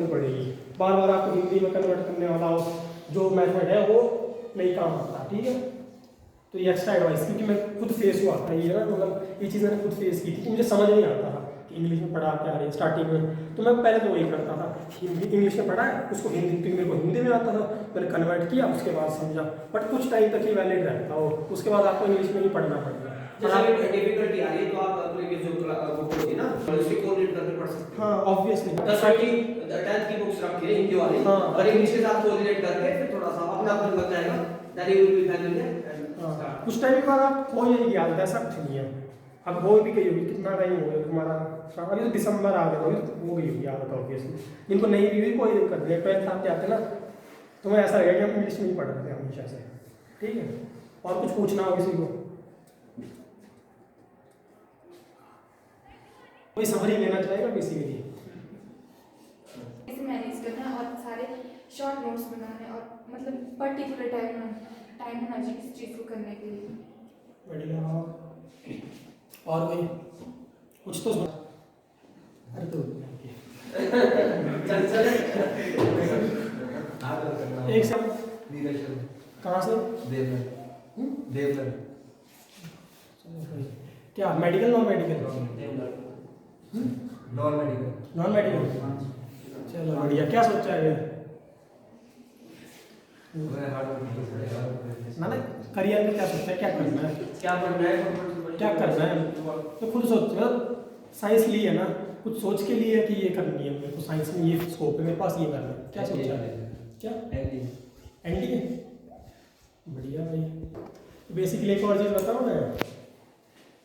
करनी पड़ेगी, बार बार आपको हिंदी में कन्वर्ट करने वाला हो जो मेथड है वो नहीं काम आता, ठीक है। तो ये एक्स्ट्रा एडवाइस, क्योंकि मैं खुद फेस हुआ था ये ना, मतलब ये चीज़ मैंने खुद फेस की थी कि मुझे समझ नहीं आता था कि इंग्लिश में पढ़ा क्या है स्टार्टिंग में। तो मैं पहले तो वही करता था, इंग्लिश में पढ़ा है उसको हिंदी, क्योंकि मेरे को हिंदी में आता था, मैंने कन्वर्ट किया, उसके बाद समझा। बट कुछ टाइम तक ही वैलिड रहता हो, उसके बाद आपको इंग्लिश में ही पढ़ना पड़ेगा। जैसे डिफिकल्टी आ रही है तो आप प्रीवियस जो बुक होती है ना उसे को रीड करके पढ़ सकते हैं। हाँ ऑब्वियसली, 10वीं की 10th की बुक्स रखिए हिंदी वाली, हाँ, और इंग्लिश के साथ कोरिलेट करके फिर थोड़ा सा अपना अपन लग जाएगा, that you will be familiar and start. कुछ टाइम के बाद आप हो जाएगी आदत, ऐसा कुछ नहीं है। अब हो भी गई होगी, कितना टाइम हो गया तुम्हारा, अभी तो दिसंबर आ गया, अभी तो हो गई होगी आदत ऑब्वियसली। जिनको नहीं भी हुई कोई दिक्कत नहीं, 12th आते आते ना तुम्हें ऐसा लगेगा कि हम इंग्लिश में ही पढ़ रहे थे हमेशा से, ठीक है। और कुछ पूछना हो किसी को, कोई समरी लेना चाहेगा बेसिकली। इसे मैनेज करना और सारे शॉर्ट नोट्स बनाने, और मतलब पर्टिकुलर टाइम होना चाहिए इस चीज़ को करने के लिए। बढ़िया। और कोई कुछ तो अरे तो चल चल एक सब नीरज कहाँ से देवनर देवनर क्या medical non medical? Non medical. Non medical, चलो बढ़िया। क्या सोचा है ये? ना ना करियर में क्या सोचा है, क्या करना है, क्या पढ़ना है, क्या करना है? तो खुद सोच, मतलब साइंस ली है ना, कुछ सोच के लिए कि ये करनी है मेरे को, साइंस में ये स्कोप है मेरे पास, ये करना है। क्या सोचा है? क्या एनडीए? बढ़िया भाई। बेसिकली एक और चीज़ बताऊँ मैं,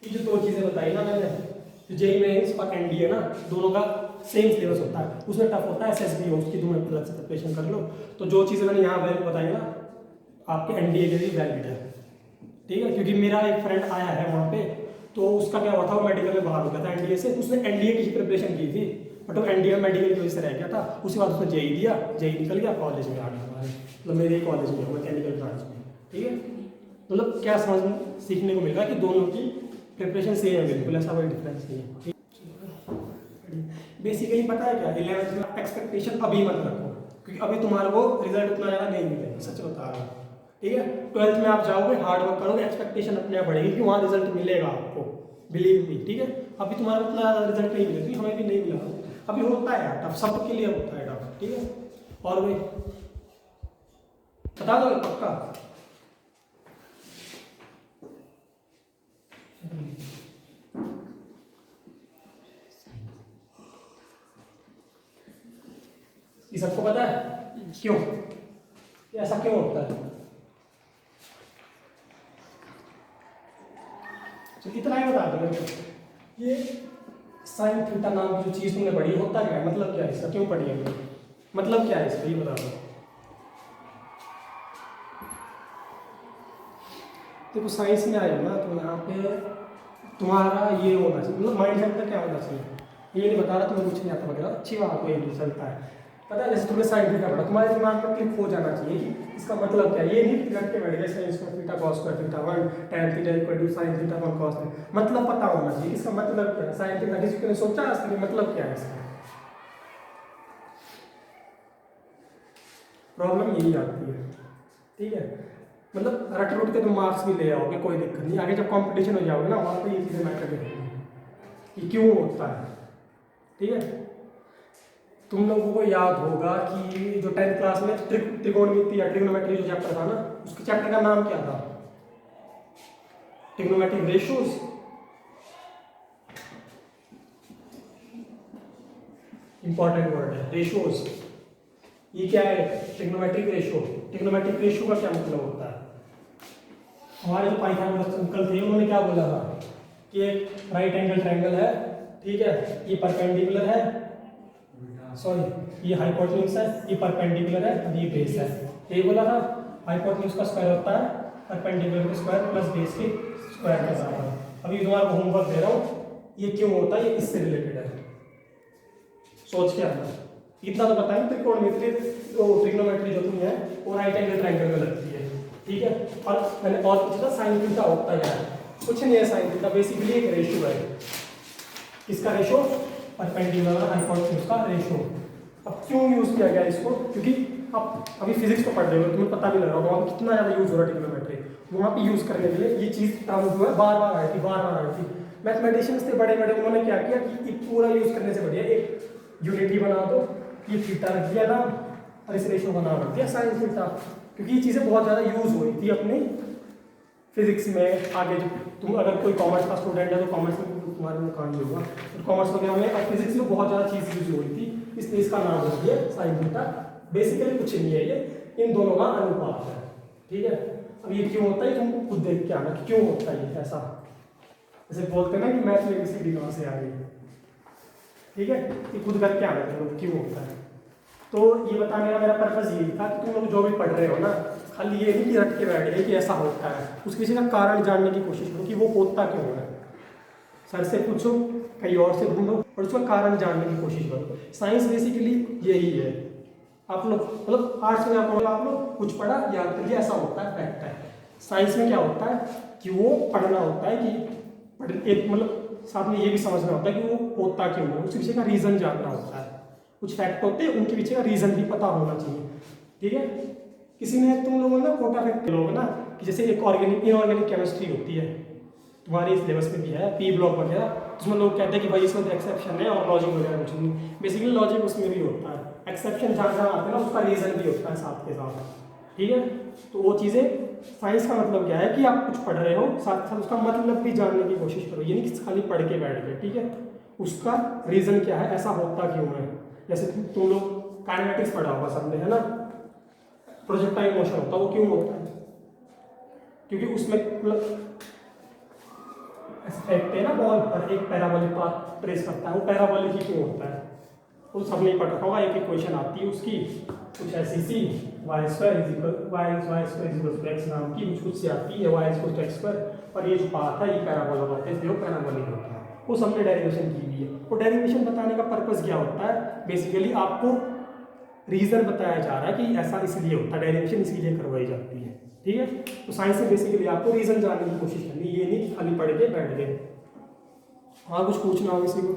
ये जो दो चीज़ें बताई ना मैंने, जो जेई मेंस और एनडीए ना, दोनों का सेम सिलेबस होता है, उसमें टफ होता है एसएसबी हो, उसकी तुम्हें अलग से प्रिपरेशन कर लो। तो जो चीज़ें मैंने यहाँ वैल्यू बताई ना आपके एनडीए के लिए वैलिड है, ठीक है। क्योंकि मेरा एक फ्रेंड आया है वहाँ पे, तो उसका क्या हुआ था, वो मेडिकल में बाहर हो गया था एनडीए से, उसने एनडीए की प्रिपरेशन की थी, बट वो एनडीए मेडिकल की वजह से रह गया था। उसके बाद उसने जेई दिया, जेई निकल गया, कॉलेज में आ गया हमारे, मतलब मेरे कॉलेज में मैकेनिकल ब्रांच में, ठीक है। मतलब क्या समझ सीखने को मिल रहा है कि दोनों की प्रिपरेशन सेम है, बिल्कुल ऐसा कोई डिफरेंस नहीं है। बेसिकली पता है क्या, 11th में एक्सपेक्टेशन अभी मत रखो, क्योंकि अभी तुम्हारे को रिजल्ट उतना ज़्यादा नहीं मिलेगा, सच बता रहा हूँ, ठीक है। 12th में आप जाओगे, हार्ड वर्क करोगे, एक्सपेक्टेशन अपने आप बढ़ेगी कि वहाँ रिजल्ट मिलेगा आपको, बिलीव मी, ठीक है। अभी तुम्हारा उतना ज़्यादा रिजल्ट नहीं मिलेगा, क्योंकि हमें भी नहीं मिला, अभी होता है टफ, सबके लिए होता है टफ, ठीक है। और भाई बता दो पक्का? ये सबको पता है क्यों, ऐसा क्यों होता है? तो इतना ही बता दो, ये साइन थीटा नाम की जो चीज़ तुमने पढ़ी होता क्या है, मतलब क्या है इसका, क्यों पढ़ी है, मतलब क्या है इसका, ये बता दो। देखो साइंस में आए ना, तो यहाँ पे तुम्हारा ये होना चाहिए, मतलब माइंड सेट का क्या होना चाहिए, ये नहीं बता रहा तुम्हें कुछ नहीं आता वगैरह, अच्छी बात को ये चलता है, पता है। जैसे तुमने साइन थीटा पढ़ा, तुम्हारे दिमाग में क्लिक हो जाना चाहिए कि इसका मतलब क्या है, ये नहीं रट के बैठ गए sine square theta cos square theta 1 tan theta equal to sine theta 1 cos theta, मतलब पता होना चाहिए इसका मतलब क्या है। साइन थीटा किसी ने सोचा इसका मतलब क्या है, इसका प्रॉब्लम यही आती है, ठीक है। मतलब रट रूट के तुम मार्क्स भी ले आओगे, कोई दिक्कत नहीं, आगे जब कंपटीशन हो जाओगे ना, वहाँ पे ये चीज़ें मैटर करेंगी कि क्यों होता है, ठीक है। तुम लोगों को याद होगा कि जो 10th क्लास में त्रिकोणमिति या ट्रिग्नोमेट्री जो चैप्टर था ना, उसके चैप्टर का नाम क्या था, ट्रिग्नोमेट्रिक रेशियोज। इंपॉर्टेंट वर्ड है रेशियोज, ये क्या है, ट्रिग्नोमेट्रिक रेशियो। ट्रिग्नोमेट्रिक रेशियो का क्या मतलब होता है, हमारे जो पाइथागोरस अंकल थे उन्होंने क्या बोला था कि एक राइट एंगल ट्रायंगल है, ठीक है, ये परपेंडिकुलर है, सॉरी ये हाइपोटेन्यूज है, ये परपेंडिकुलर है और ये बेस है, ये बोला था। हाइपोटेन्यूज का स्क्वायर होता है परपेंडिकुलर के स्क्वायर प्लस बेस के स्क्वायर के बराबर। अभी तुम्हारा होमवर्क दे रहा हूँ, ये क्यों होता है, ये इससे रिलेटेड है, सोच के आना। इतना तो बताएं, त्रिकोणमिति ट्रिग्नोमेट्री जो तुम है वो राइट एंगल ट्रायंगल में लगती है, ठीक है। और मैंने और पूछा साइन थीटा होता है, कुछ नहीं है, साइन थीटा बेसिकली एक रेशियो है, किसका रेशियो, परपेंडिकुलर और हाइपोटेन्यूज का रेशियो। अब क्यों यूज़ किया गया इसको, क्योंकि आप अभी फिजिक्स तो पढ़ रहे हो, तुम्हें पता भी लग रहा होगा वहाँ पे कितना ज़्यादा यूज़ हो रहा है ट्रिग्नोमेट्री, वहाँ पे यूज़ करने के लिए ये चीज़ टर्म जो है बार बार आई थी। मैथमेटिशियंस थे बड़े बड़े, उन्होंने क्या किया कि ये पूरा यूज़ करने से बढ़िया एक यूनिटी बना दो, ये थीटा रख दिया नाम और इस रेशो का नाम रख दिया साइन थीटा, क्योंकि ये चीज़ें बहुत ज़्यादा यूज़ हो रही थी अपनी फिजिक्स में। आगे जो तुम अगर कोई कॉमर्स का स्टूडेंट है तो कॉमर्स में तुम्हारे में काम नहीं होगा, तो कॉमर्स वगैरह में अब फिजिक्स में बहुत ज़्यादा चीज़ यूज हो रही थी, इसलिए इसका नाम रख दिया साइन थीटा। बेसिकली कुछ नहीं है, ये इन दोनों का अनुपात है, ठीक है। अब ये क्यों होता है तुम खुद देख के आना कि क्यों होता है ये ऐसा, जैसे बोलते हैं ना कि मैथ में किसी कहाँ से आ गई, ठीक है, ये खुद करके आना तुम लोग क्यों होता है। तो ये बताने का मेरा पर्पज़ यही था कि तुम लोग जो भी पढ़ रहे हो ना, खाली ये नहीं कि रट के बैठ गए कि ऐसा होता है, उसके पीछे का कारण जानने की कोशिश करो कि वो होता क्यों है। सर से पूछो, कहीं और से ढूंढो और उसका कारण जानने की कोशिश करो। साइंस बेसिकली यही है। आप लोग मतलब आर्ट्स में आप लोग कुछ पढ़ा याद करिए, ऐसा होता है, फैक्ट है। साइंस में क्या होता है कि वो पढ़ना होता है कि एक मतलब साथ में ये भी समझना होता है कि वो होता क्यों है, उसके पीछे का रीज़न जानना होता है। कुछ फैक्ट होते हैं उनके पीछे का रीज़न भी पता होना चाहिए, ठीक है। किसी ने तुम लोगों ने कोटा फैक्ट लोग ना कि जैसे एक ऑर्गेनिक इनऑर्गेनिक केमिस्ट्री होती है, तुम्हारे सिलेबस में भी है, पी ब्लॉक वगैरह, उसमें लोग कहते हैं कि भाई इसमें तो एक्सेप्शन है और लॉजिक वगैरह कुछ नहीं। बेसिकली लॉजिक उसमें भी होता है, एक्सेप्शन जहाँ जहाँ आते हैं ना उसका रीज़न भी होता है साथ के साथ, ठीक है। तो वो चीज़ें साइंस का मतलब क्या है कि आप कुछ पढ़ रहे हो साथ साथ उसका मतलब भी जानने की कोशिश करो, ये नहीं कि खाली पढ़ के बैठ गए, ठीक है। उसका रीज़न क्या है, ऐसा होता क्यों है। जैसे तुम लोग काइनेटिक्स पढ़ा होगा सबने, है ना, प्रोजेक्टाइल मोशन होता है, वो क्यों होता है, क्योंकि उसमें मतलब फेंकते हैं ना बॉल पर, एक पैराबोलिक पाथ ट्रेस करता है, वो पैराबोलिक ही क्यों होता है वो सबने पढ़ रखा होगा। एक इक्वेशन आती है उसकी कुछ ऐसी सी, Y square is equal to X नाम की कुछ से आती है, Y equal to X square, और ये जो पाथ है ये पैराबोला होता है, इसलिए वो पैराबोलिक होता है। वो सबने डेरिवेशन की हुई है। वो डेरिवेशन बताने का पर्पज़ क्या होता है, बेसिकली आपको रीज़न बताया जा रहा है कि ऐसा इसलिए होता है, डेरिवेशन इसीलिए करवाई जाती है, ठीक है। तो साइंस में बेसिकली आपको रीज़न जानने की कोशिश करनी, ये नहीं कि खाली पढ़ के बैठ गए। और कुछ पूछना हो किसी को?